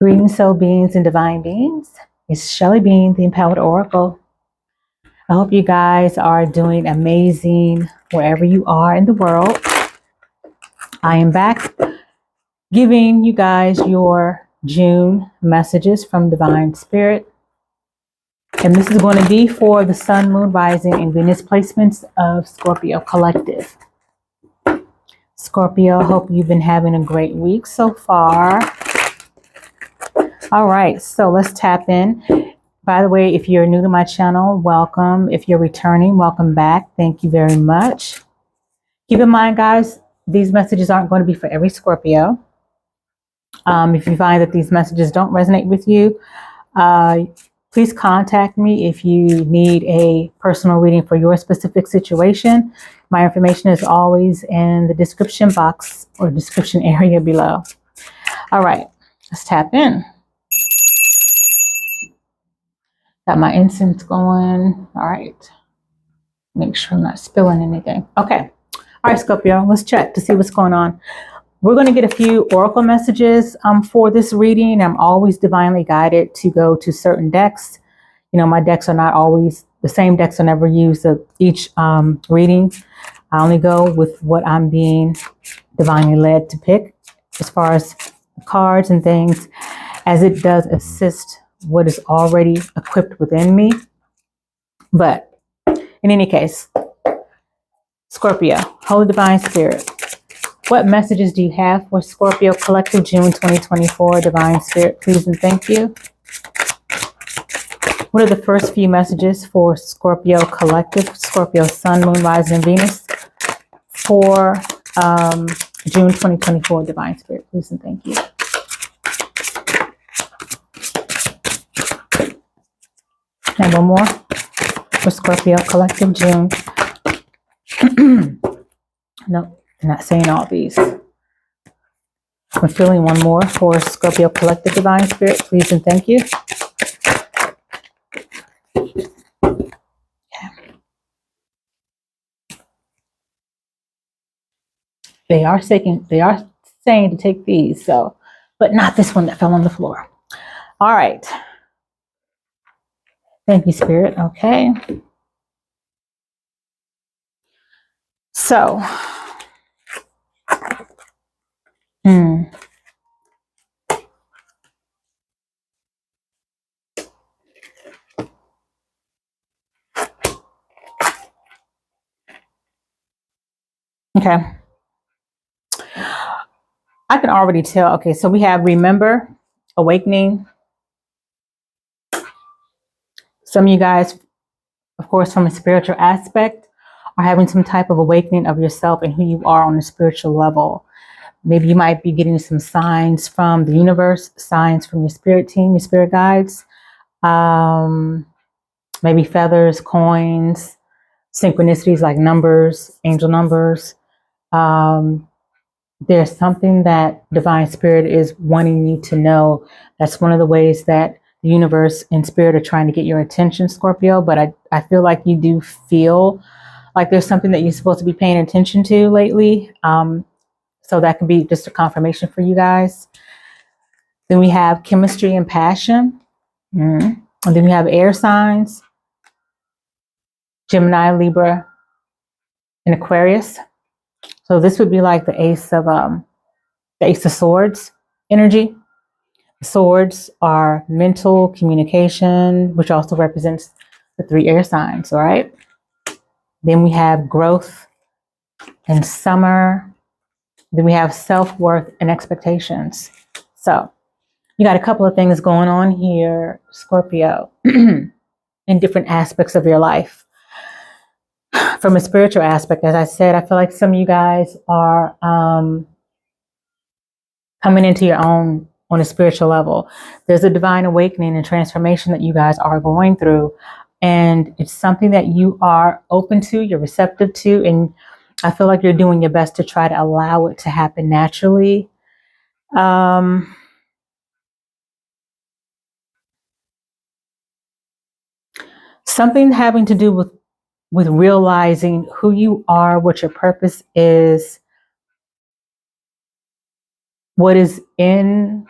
Greetings, soul beings and divine beings. It's Shelly Bean, the Empowered Oracle. I hope you guys are doing amazing wherever you are in the world. I am back giving you guys your June messages from Divine Spirit. And this is going to be for the Sun, Moon, Rising, and Venus placements of Scorpio Collective. Scorpio, hope you've been having a great week so far. All right, so let's tap in. By the way, if you're new to my channel, welcome. If you're returning, welcome back. Thank you very much. Keep in mind, guys, these messages aren't going to be for every Scorpio. If you find that these messages don't resonate with you, please contact me if you need a personal reading for your specific situation. My information is always in the description box or description area below. All right, let's tap in. Got my incense going. All right. Make sure I'm not spilling anything. Okay. All right, Scorpio, let's check to see what's going on. We're going to get a few oracle messages for this reading. I'm always divinely guided to go to certain decks. You know, my decks are not always the same decks. I never use each reading. I only go with what I'm being divinely led to pick as far as cards and things, as it does assist what is already equipped within me. But in any case, Scorpio, Holy Divine Spirit, what messages do you have for Scorpio Collective June 2024? Divine Spirit, please and thank you. What are the first few messages for Scorpio Collective, Scorpio Sun, Moon, Rising, and Venus for June 2024? Divine Spirit, please and thank you. And one more for Scorpio Collective June. No, I'm not saying all these. I'm feeling one more for Scorpio Collective Divine Spirit, please and thank you. Okay. They are saying to take these, so, but not this one that fell on the floor. All right. Thank you, Spirit. Okay. So, okay. I can already tell. Okay, so we have remember, awakening. Some of you guys, of course, from a spiritual aspect, are having some type of awakening of yourself and who you are on a spiritual level. Maybe you might be getting some signs from the universe, signs from your spirit team, your spirit guides. Maybe feathers, coins, synchronicities like numbers, angel numbers. There's something that Divine Spirit is wanting you to know. That's one of the ways that the universe and spirit are trying to get your attention, Scorpio. But I feel like you do feel like there's something that you're supposed to be paying attention to lately. So that can be just a confirmation for you guys. Then we have chemistry and passion. And then we have air signs, Gemini, Libra, and Aquarius. So this would be like the Ace of Swords energy. Swords are mental communication, which also represents the 3 air signs, all right? Then we have growth and summer. Then we have self-worth and expectations. So you got a couple of things going on here, Scorpio, in different aspects of your life. From a spiritual aspect, as I said, I feel like some of you guys are coming into your own on a spiritual level. There's a divine awakening and transformation that you guys are going through. And it's something that you are open to, you're receptive to, and I feel like you're doing your best to try to allow it to happen naturally. Something having to do with realizing who you are, what your purpose is, what is in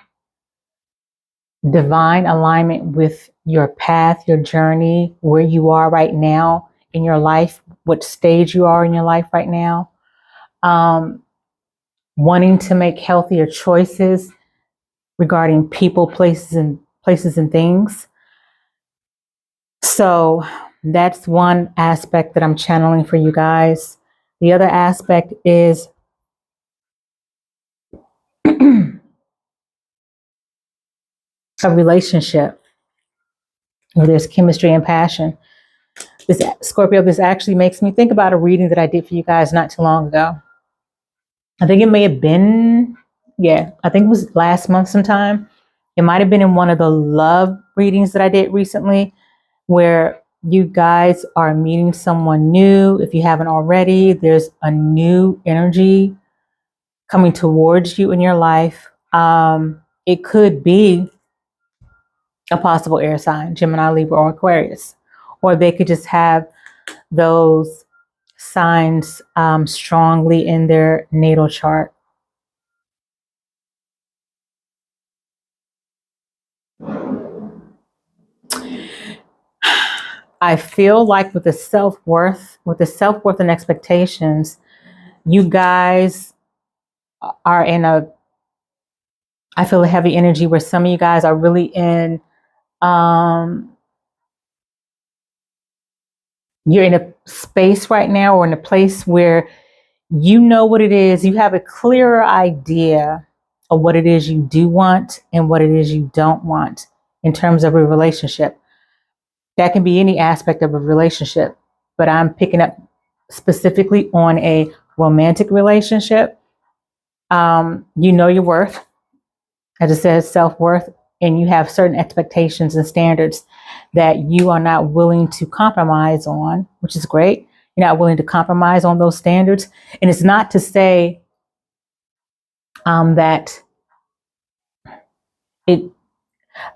divine alignment with your path, your journey, where you are right now in your life, what stage you are in your life right now. Wanting to make healthier choices regarding people, places and things. So that's one aspect that I'm channeling for you guys. The other aspect is a relationship where there's chemistry and passion. This Scorpio, this actually makes me think about a reading that I did for you guys not too long ago. I think it may have been, I think it was last month sometime. It might have been in one of the love readings that I did recently, where you guys are meeting someone new. If you haven't already, there's a new energy coming towards you in your life. It could be a possible air sign, Gemini, Libra, or Aquarius, or they could just have those signs strongly in their natal chart. I feel like with the self-worth and expectations, you guys are in I feel a heavy energy where some of you guys are really in, you're in a space right now, or in a place where you know what it is. You have a clearer idea of what it is you do want and what it is you don't want in terms of a relationship. That can be any aspect of a relationship, but I'm picking up specifically on a romantic relationship. You know your worth, as it says, self-worth, and you have certain expectations and standards that you are not willing to compromise on, which is great. You're not willing to compromise on those standards. And it's not to say that I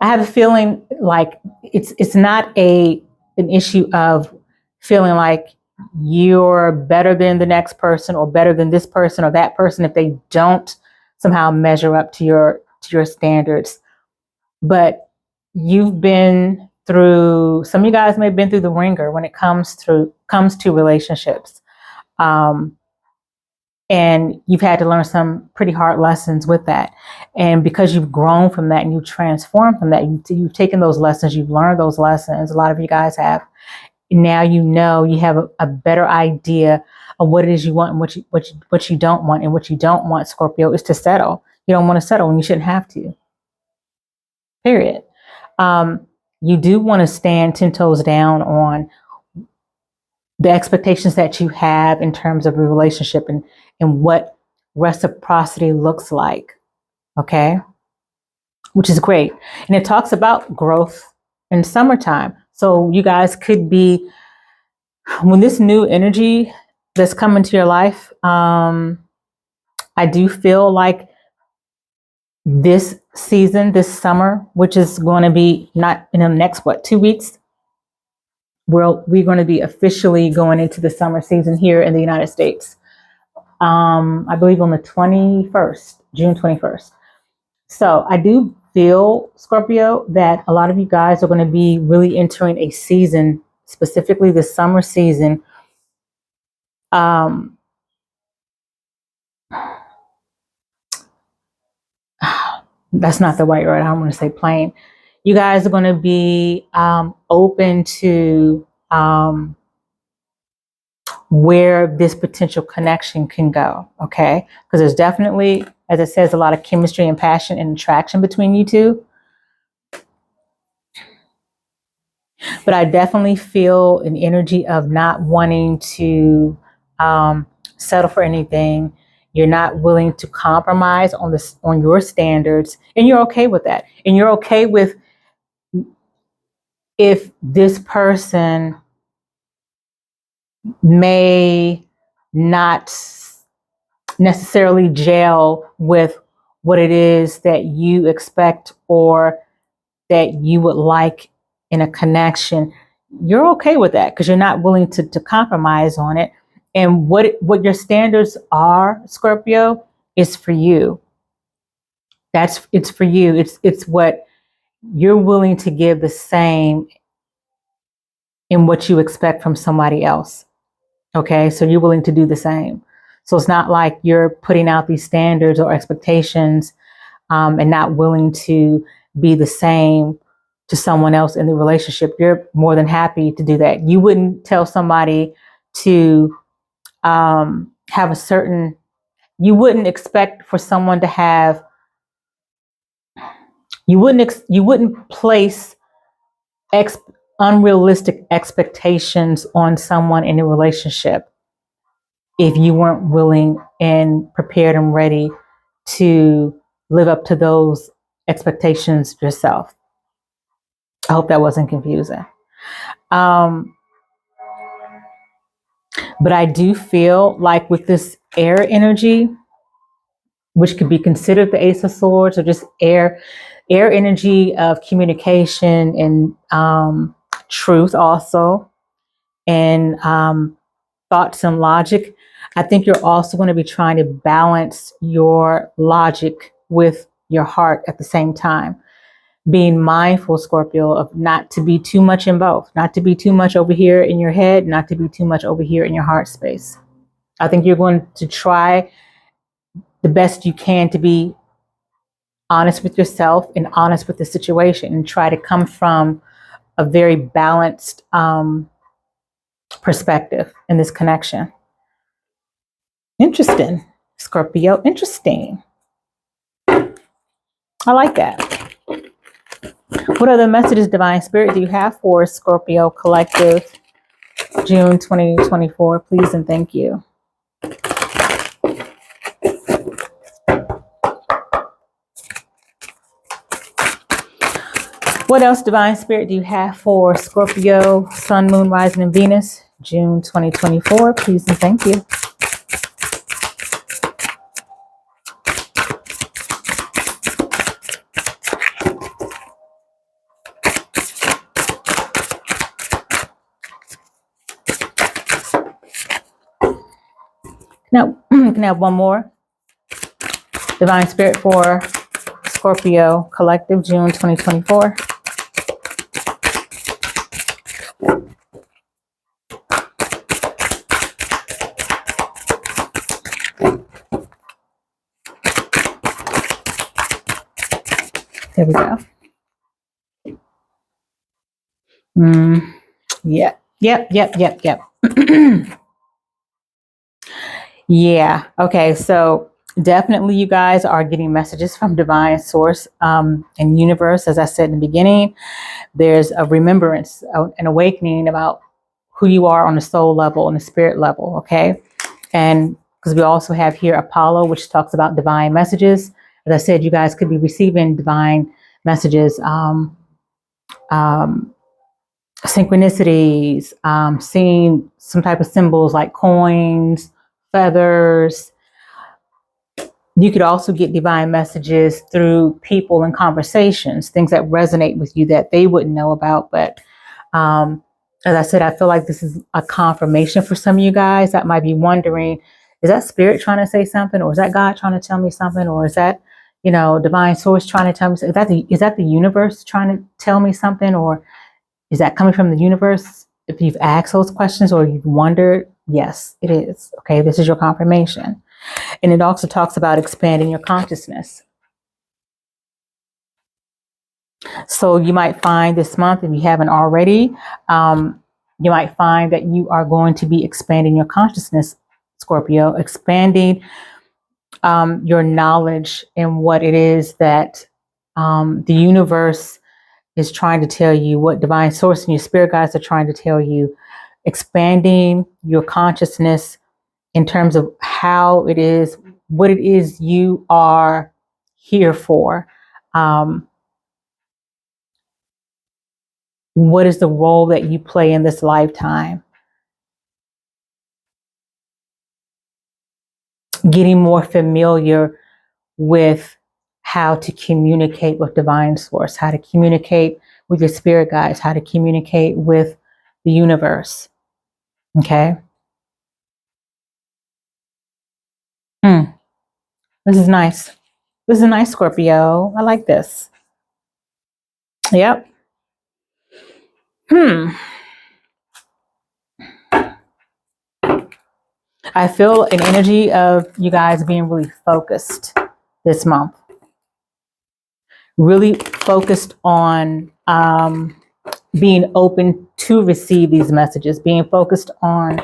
have a feeling like it's not an issue of feeling like you're better than the next person or better than this person or that person if they don't somehow measure up to your standards. But you've been through, some of you guys may have been through the ringer when it comes to relationships. And you've had to learn some pretty hard lessons with that. And because you've grown from that and you've transformed from that, you've taken those lessons, you've learned those lessons. A lot of you guys have. Now you know, you have a better idea of what it is you want and what you don't want. And what you don't want, Scorpio, is to settle. You don't want to settle and you shouldn't have to. Period. You do want to stand 10 toes down on the expectations that you have in terms of a relationship and what reciprocity looks like. Okay. Which is great. And it talks about growth in summertime. So you guys could be, when this new energy that's coming to your life, I do feel like this season, this summer, which is going to be not in the next, 2 weeks, we're going to be officially going into the summer season here in the United States. I believe on the 21st, June 21st. So I do feel, Scorpio, that a lot of you guys are going to be really entering a season, specifically the summer season. That's not the right word. I don't want to say plain. You guys are going to be open to where this potential connection can go. Okay. Because there's definitely, as it says, a lot of chemistry and passion and attraction between you two. But I definitely feel an energy of not wanting to settle for anything. You're not willing to compromise on your standards, and you're okay with that. And you're okay with if this person may not necessarily gel with what it is that you expect or that you would like in a connection. You're okay with that because you're not willing to compromise on it. And what your standards are, Scorpio, is for you. It's for you. It's what you're willing to give the same in what you expect from somebody else. Okay, so you're willing to do the same. So it's not like you're putting out these standards or expectations and not willing to be the same to someone else in the relationship. You're more than happy to do that. You wouldn't tell somebody to have a certain, you wouldn't expect for someone to have, you wouldn't place unrealistic expectations on someone in a relationship if you weren't willing and prepared and ready to live up to those expectations yourself. I hope that wasn't confusing. But I do feel like with this air energy, which could be considered the Ace of Swords or just air energy of communication and truth also, and thoughts and logic. I think you're also going to be trying to balance your logic with your heart at the same time. Being mindful, Scorpio, of not to be too much in both, not to be too much over here in your head, not to be too much over here in your heart space. I think you're going to try the best you can to be honest with yourself and honest with the situation and try to come from a very balanced perspective in this connection. Interesting, Scorpio. Interesting. I like that. What other messages, Divine Spirit, do you have for Scorpio Collective, June 2024? Please and thank you. What else, Divine Spirit, do you have for Scorpio, Sun, Moon, Rising, and Venus, June 2024? Please and thank you. Now, can I have one more? Divine Spirit for Scorpio Collective, June 2024. There we go. Yep. Yeah. Okay. So definitely you guys are getting messages from divine source and universe. As I said in the beginning, there's a remembrance, an awakening about who you are on the soul level and the spirit level. Okay. And because we also have here Apollo, which talks about divine messages. As I said, you guys could be receiving divine messages, synchronicities, seeing some type of symbols like coins, feathers. You could also get divine messages through people and conversations, things that resonate with you that they wouldn't know about. But as I said, I feel like this is a confirmation for some of you guys that might be wondering, is that spirit trying to say something? Or is that God trying to tell me something? Or is that, divine source trying to tell me something? Is that the universe trying to tell me something? Or is that coming from the universe? If you've asked those questions or you've wondered, yes, it is. Okay, this is your confirmation. And it also talks about expanding your consciousness. So you might find this month, if you haven't already, you might find that you are going to be expanding your consciousness, Scorpio, expanding your knowledge in what it is that the universe is trying to tell you, what divine source and your spirit guides are trying to tell you, expanding your consciousness in terms of how it is, what it is you are here for. What is the role that you play in this lifetime? Getting more familiar with how to communicate with divine source, how to communicate with your spirit guides, how to communicate with the universe. Okay. This is nice. This is nice, Scorpio. I like this. Yep. I feel an energy of you guys being really focused this month. Really focused on being open to receive these messages, being focused on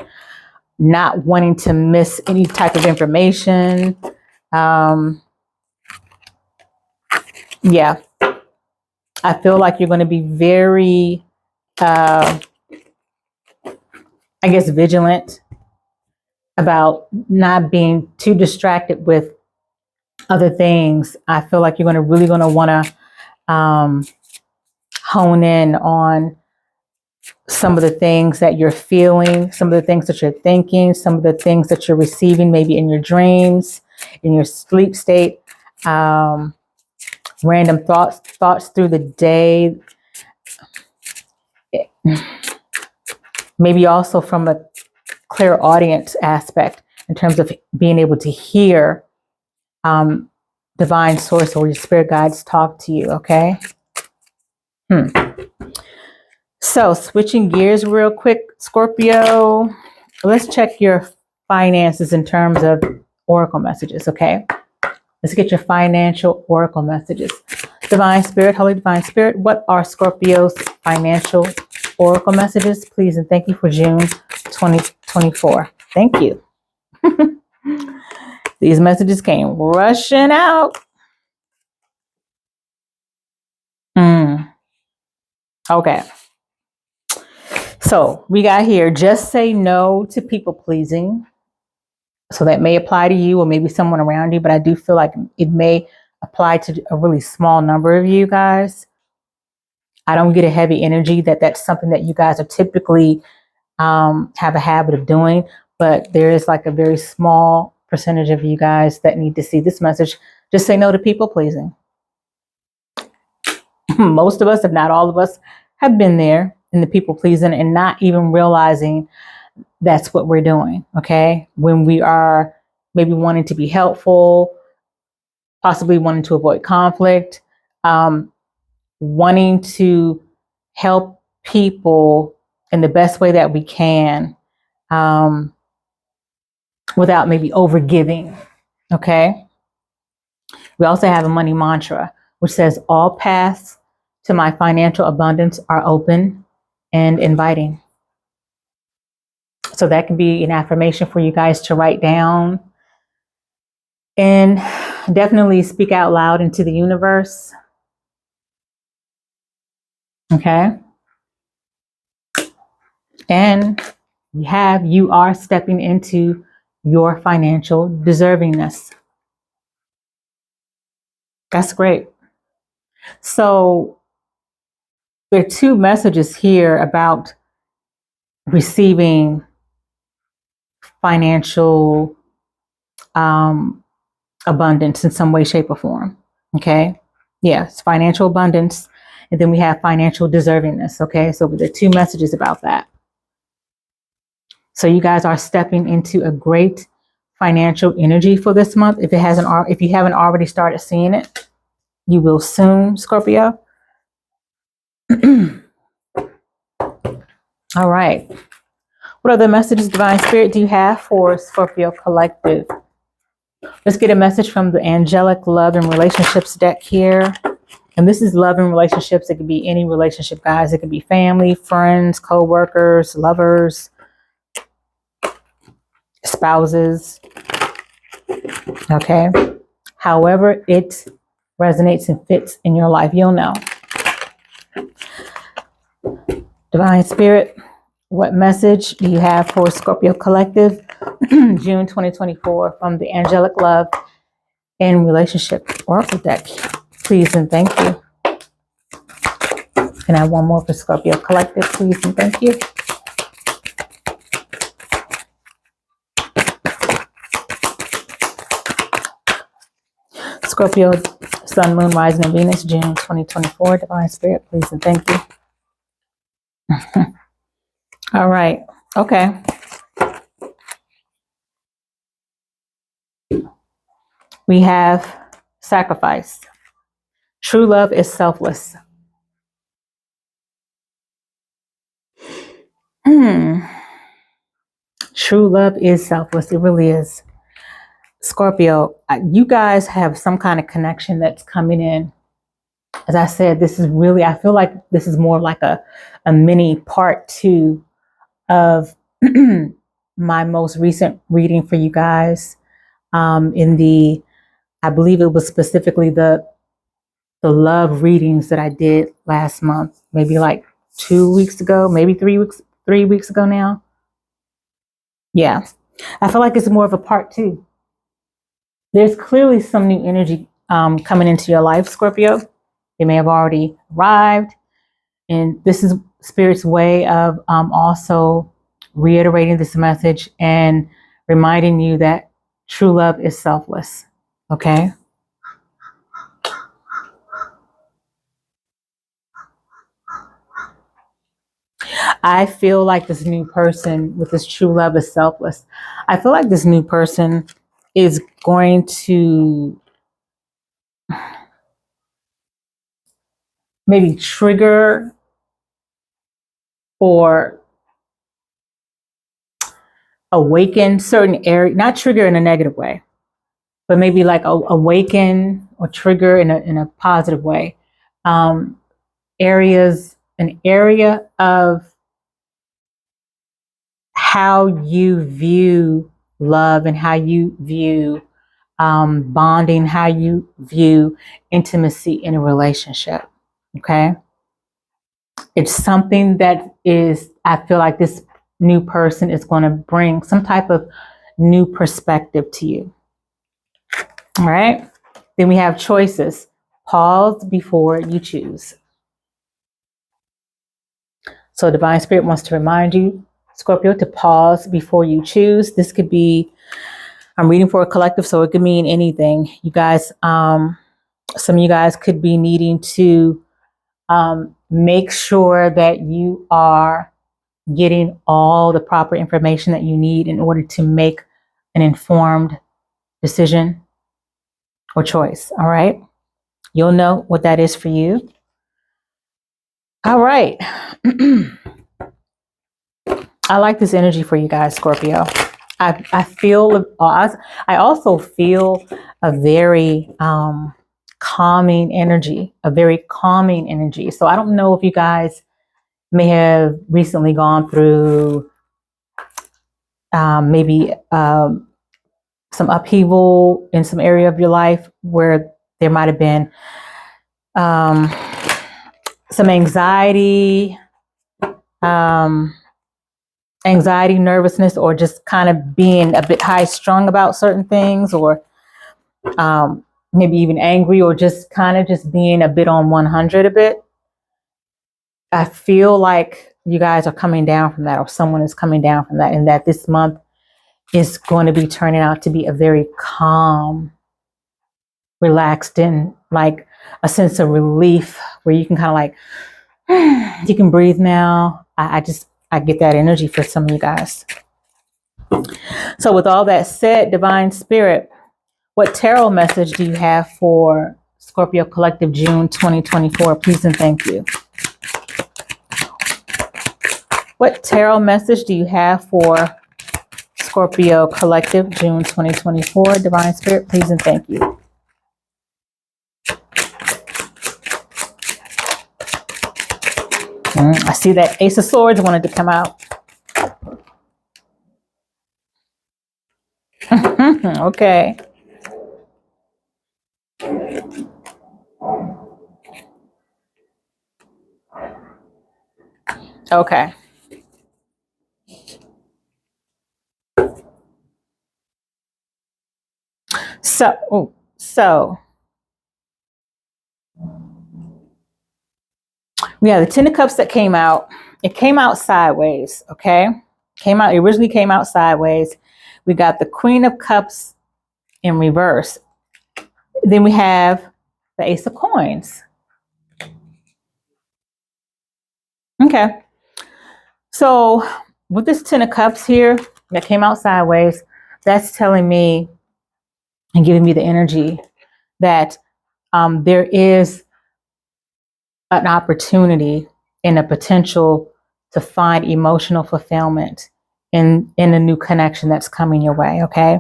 not wanting to miss any type of information. Yeah, I feel like you're going to be very, vigilant about not being too distracted with other things. I feel like you're really going to want to hone in on some of the things that you're feeling, some of the things that you're thinking, some of the things that you're receiving, maybe in your dreams, in your sleep state, random thoughts through the day. Maybe also from a clear audience aspect in terms of being able to hear divine source or your spirit guides talk to you, okay? So switching gears real quick, Scorpio, let's check your finances in terms of oracle messages, okay? Let's get your financial oracle messages. Divine Spirit, Holy Divine Spirit, what are Scorpio's financial oracle messages? Please and thank you for June 2024. Thank you. These messages came rushing out. Okay. So we got here, just say no to people pleasing. So that may apply to you or maybe someone around you, but I do feel like it may apply to a really small number of you guys. I don't get a heavy energy that's something that you guys are typically have a habit of doing, but there is like a very small percentage of you guys that need to see this message. Just say no to people pleasing. Most of us, if not all of us, have been there in the people pleasing and not even realizing that's what we're doing. Okay. When we are maybe wanting to be helpful, possibly wanting to avoid conflict, wanting to help people in the best way that we can, without maybe overgiving. Okay. We also have a money mantra, which says all paths to my financial abundance are open and inviting. So that can be an affirmation for you guys to write down and definitely speak out loud into the universe. Okay. And you are stepping into your financial deservingness. That's great. So there are two messages here about receiving financial abundance in some way, shape, or form. Okay. Yes, financial abundance. And then we have financial deservingness. Okay. So there are two messages about that. So you guys are stepping into a great financial energy for this month. If you haven't already started seeing it, you will soon, Scorpio. All right. What other messages, Divine Spirit, do you have for Scorpio Collective? Let's get a message from the Angelic Love and Relationships deck here. And this is love and relationships. It could be any relationship, guys. It could be family, friends, co-workers, lovers, spouses. Okay. However it resonates and fits in your life, you'll know. Divine Spirit, what message do you have for Scorpio Collective, June 2024, from the Angelic Love and Relationship Oracle deck? Please and thank you. Can I have one more for Scorpio Collective, please and thank you? Scorpio, Sun, Moon, Rising, and Venus, June 2024. Divine Spirit, please and thank you. All right. Okay. We have sacrifice. True love is selfless. True love is selfless. It really is. Scorpio, you guys have some kind of connection that's coming in. As I said, this is really, I feel like this is more like a mini part 2 of my most recent reading for you guys. In the, I believe it was specifically the love readings that I did last month, maybe like 2 weeks ago, maybe 3 weeks ago now. Yeah, I feel like it's more of a part 2. There's clearly some new energy coming into your life, Scorpio. They may have already arrived. And this is Spirit's way of also reiterating this message and reminding you that true love is selfless. Okay? I feel like this new person with this true love is selfless. I feel like this new person is going to maybe trigger or awaken certain area, not trigger in a negative way, but maybe like awaken or trigger in a positive way. An area of how you view love and how you view bonding, how you view intimacy in a relationship. Okay. It's something that is, I feel like this new person is going to bring some type of new perspective to you. All right. Then we have choices. Pause before you choose. So Divine Spirit wants to remind you, Scorpio, to pause before you choose. This could be, I'm reading for a collective, so it could mean anything. You guys, some of you guys could be needing to make sure that you are getting all the proper information that you need in order to make an informed decision or choice. All right. You'll know what that is for you. All right. I like this energy for you guys, Scorpio. I feel, I also feel a very calming energy, So I don't know if you guys may have recently gone through maybe some upheaval in some area of your life where there might have been some anxiety, nervousness, or just kind of being a bit high strung about certain things, or maybe even angry, or just kind of just being a bit on 100 a bit. I feel like you guys are coming down from that, or someone is coming down from that, and that this month is going to be turning out to be a very calm, relaxed, and like a sense of relief where you can kind of like, you can breathe now. I get that energy for some of you guys. So with all that said, Divine Spirit, what tarot message do you have for Scorpio Collective June 2024? Please and thank you. What tarot message do you have for Scorpio Collective June 2024? Divine Spirit, please and thank you. I see that Ace of Swords wanted to come out. Okay. Okay. So we have the Ten of Cups that came out. It came out sideways, okay? It originally came out sideways. We got the Queen of Cups in reverse. Then we have the Ace of Coins. Okay. So with this Ten of Cups here that came out sideways, that's telling me and giving me the energy that there is an opportunity and a potential to find emotional fulfillment in a new connection that's coming your way. Okay.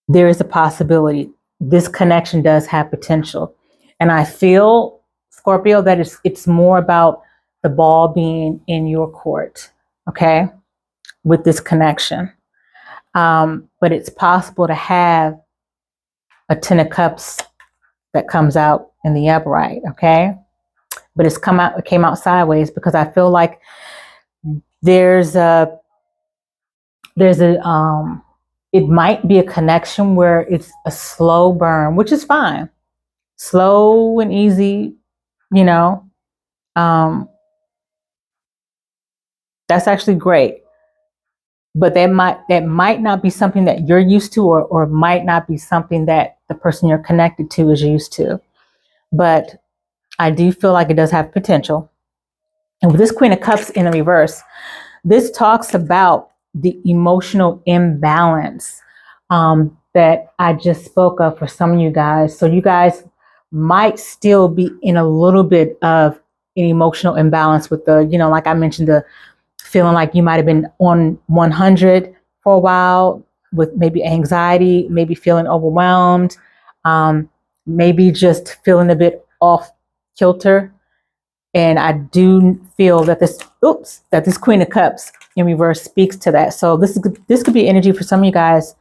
There is a possibility this connection does have potential. And I feel, Scorpio, that it's more about the ball being in your court, okay, with this connection. But it's possible to have a 10 of cups that comes out in the upright, okay? But it came out sideways because I feel like there's a it might be a connection where it's a slow burn, which is fine. Slow and easy, you know. That's actually great. But that might not be something that you're used to, or might not be something that the person you're connected to is used to. But I do feel like it does have potential. And with this Queen of Cups in the reverse, this talks about the emotional imbalance that I just spoke of for some of you guys. So you guys might still be in a little bit of an emotional imbalance with the, like I mentioned, the feeling like you might have been on 100 for a while with maybe anxiety, maybe feeling overwhelmed, maybe just feeling a bit off kilter. And I do feel that this Queen of Cups in reverse speaks to that. So this could be energy for some of you guys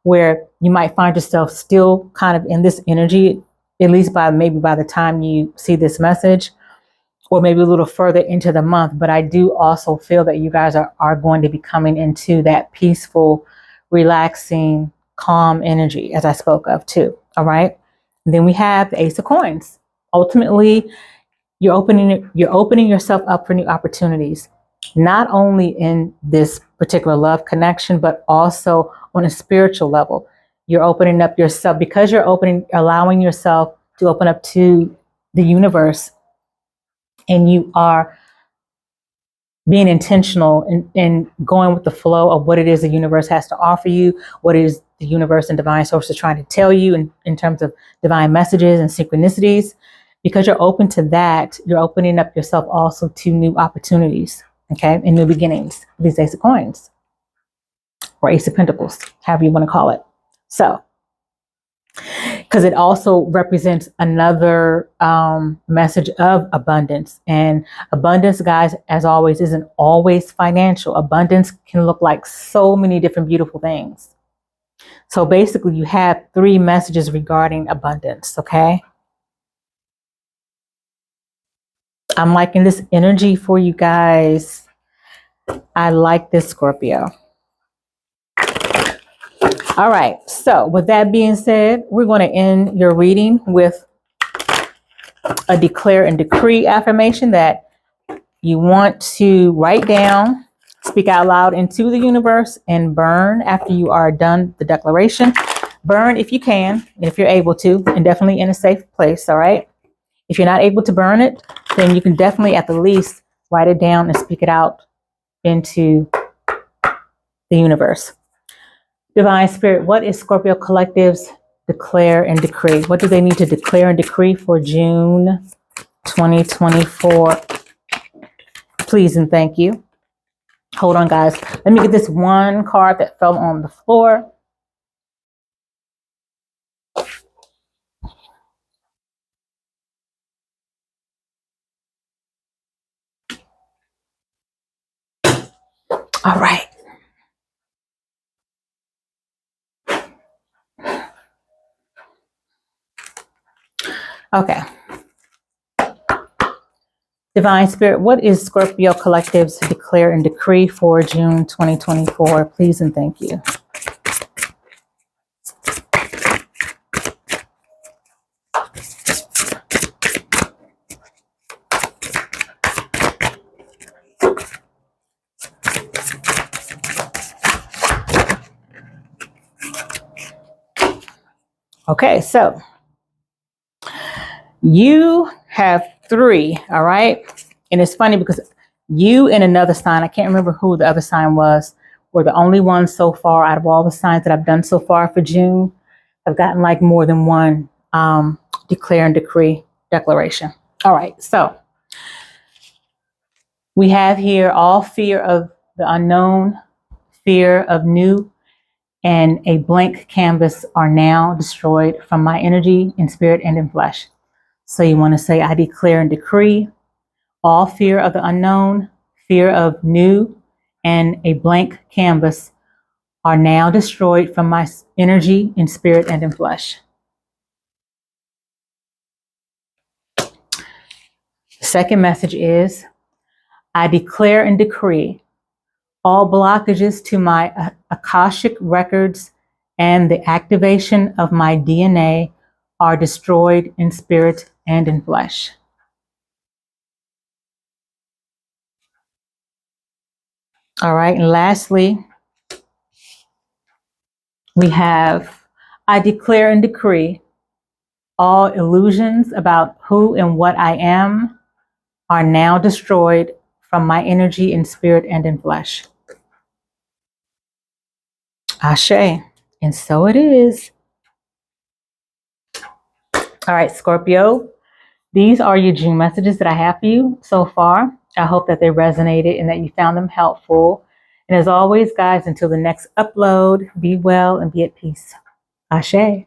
where you might find yourself still kind of in this energy, at least by the time you see this message, or maybe a little further into the month. But I do also feel that you guys are going to be coming into that peaceful, relaxing, calm energy, as I spoke of too. All right. And then we have the Ace of Coins. Ultimately, you're opening yourself up for new opportunities, not only in this particular love connection, but also on a spiritual level. You're opening up yourself because you're allowing yourself to open up to the universe, and you are being intentional and going with the flow of what it is the universe has to offer you, what is the universe and divine source is trying to tell you in terms of divine messages and synchronicities. Because you're open to that, you're opening up yourself also to new opportunities, okay, and new beginnings. These Ace of Coins or Ace of Pentacles, however you want to call it. So, because it also represents another message of abundance. And abundance, guys, as always, isn't always financial. Abundance can look like so many different beautiful things. So basically, you have 3 messages regarding abundance, okay? I'm liking this energy for you guys. I like this, Scorpio. All right. So with that being said, we're going to end your reading with a declare and decree affirmation that you want to write down, speak out loud into the universe, and burn after you are done the declaration. Burn if you can, if you're able to, and definitely in a safe place. All right. If you're not able to burn it, then you can definitely at the least write it down and speak it out into the universe. Divine Spirit, what is Scorpio Collective's declare and decree? What do they need to declare and decree for June 2024? Please and thank you. Hold on, guys. Let me get this one card that fell on the floor. All right. Okay. Divine Spirit, what is Scorpio Collective's declare and decree for June 2024? Please and thank you. Okay, so you have 3, all right? And it's funny because you and another sign, I can't remember who the other sign was, were the only ones so far out of all the signs that I've done so far for June. I've gotten like more than one declare and decree declaration. All right, so we have here all fear of the unknown, fear of new, and a blank canvas are now destroyed from my energy in spirit and in flesh. So you want to say, I declare and decree all fear of the unknown, fear of new, and a blank canvas are now destroyed from my energy in spirit and in flesh. The second message is, I declare and decree all blockages to my Akashic records and the activation of my DNA are destroyed in spirit and in flesh. All right, and lastly, we have, I declare and decree all illusions about who and what I am are now destroyed from my energy in spirit and in flesh. Ashe. And so it is. All right, Scorpio, these are your June messages that I have for you so far. I hope that they resonated and that you found them helpful. And as always, guys, until the next upload, be well and be at peace. Ashe.